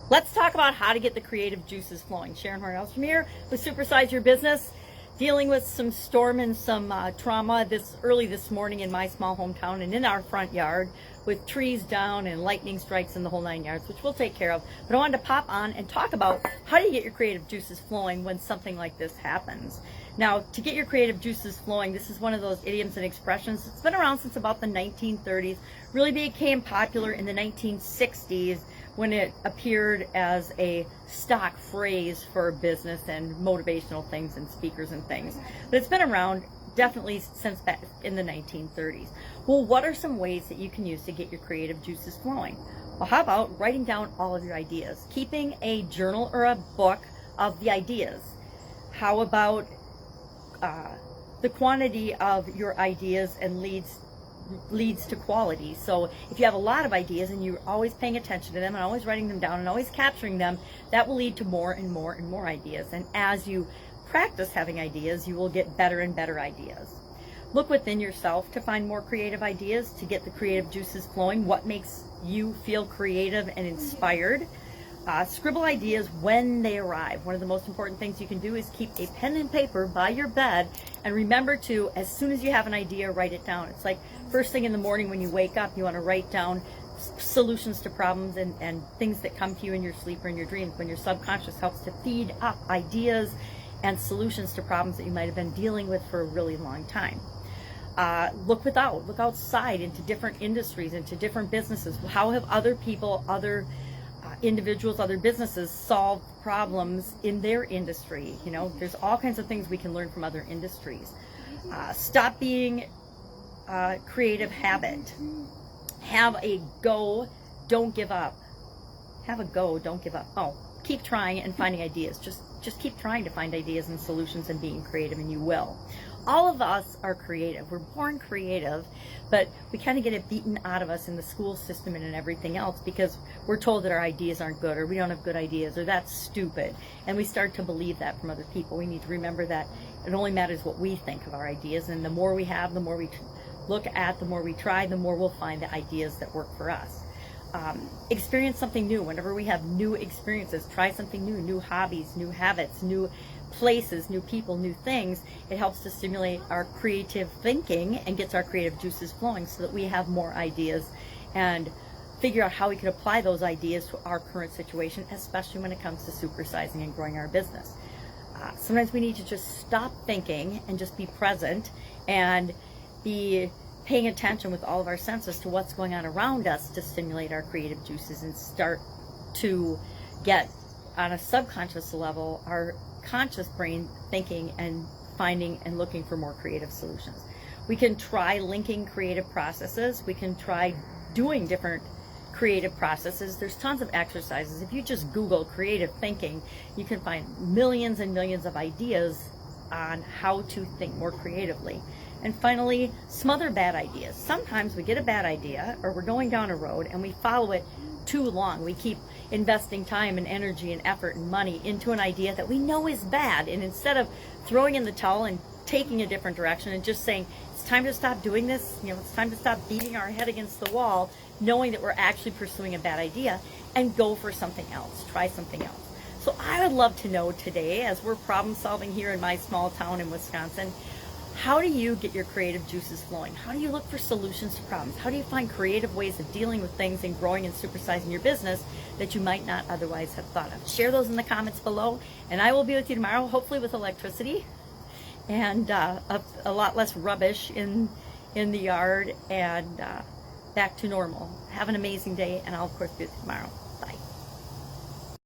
Let's talk about how to get the creative juices flowing. Sharon Horne-Ellstrom here with Supersize Your Business, dealing with some storm and some trauma early this morning in my small hometown and in our front yard with trees down and lightning strikes in the whole 9 yards, which we'll take care of. But I wanted to pop on and talk about how do you get your creative juices flowing when something like this happens. Now, to get your creative juices flowing, this is one of those idioms and expressions. It's been around since about the 1930s, really became popular in the 1960s when it appeared as a stock phrase for business and motivational things and speakers and things. But it's been around definitely since back in the 1930s. Well, what are some ways that you can use to get your creative juices flowing? Well, how about writing down all of your ideas? Keeping a journal or a book of the ideas. How about the quantity of your ideas and leads to quality. So if you have a lot of ideas and you're always paying attention to them and always writing them down and always capturing them, that will lead to more and more and more ideas. And as you practice having ideas, you will get better and better ideas. Look within yourself to find more creative ideas, to get the creative juices flowing. What makes you feel creative and inspired? Scribble ideas when they arrive. One of the most important things you can do is keep a pen and paper by your bed, and remember to, as soon as you have an idea, write it down. It's like first thing in the morning when you wake up, you want to write down solutions to problems and things that come to you in your sleep or in your dreams, when your subconscious helps to feed up ideas and solutions to problems that you might have been dealing with for a really long time. Look outside into different industries, into different businesses. How have other people, other individuals, other businesses solve problems in their industry? You know, there's all kinds of things we can learn from other industries. Stop being creative habit. Have a go, don't give up. Have a go, don't give up. Oh, keep trying and finding ideas. Just keep trying to find ideas and solutions and being creative, and you will. All of us are creative. We're born creative, but we kind of get it beaten out of us in the school system and in everything else because we're told that our ideas aren't good, or we don't have good ideas, or that's stupid. And we start to believe that from other people. We need to remember that it only matters what we think of our ideas, and the more we have, the more we look at, the more we try, the more we'll find the ideas that work for us. Experience something new. Whenever we have new experiences, try something new, new hobbies, new habits, new places, new people, new things. It helps to stimulate our creative thinking and gets our creative juices flowing so that we have more ideas and figure out how we can apply those ideas to our current situation, especially when it comes to supersizing and growing our business. Sometimes we need to just stop thinking and just be present and be paying attention with all of our senses to what's going on around us to stimulate our creative juices and start to get, on a subconscious level, our conscious brain thinking and finding and looking for more creative solutions. We can try linking creative processes. We can try doing different creative processes. There's tons of exercises. If you just Google creative thinking, you can find millions and millions of ideas on how to think more creatively. And finally, smother bad ideas. Sometimes we get a bad idea, or we're going down a road and we follow it too long. We keep investing time and energy and effort and money into an idea that we know is bad, and instead of throwing in the towel and taking a different direction and just saying it's time to stop doing this, you know, it's time to stop beating our head against the wall, knowing that we're actually pursuing a bad idea, and go for something else, try something else. So I would love to know today, as we're problem solving here in my small town in Wisconsin, how do you get your creative juices flowing? How do you look for solutions to problems? How do you find creative ways of dealing with things and growing and supersizing your business that you might not otherwise have thought of? Share those in the comments below, and I will be with you tomorrow, hopefully with electricity and a lot less rubbish in the yard, and back to normal. Have an amazing day, and I'll of course be with you tomorrow.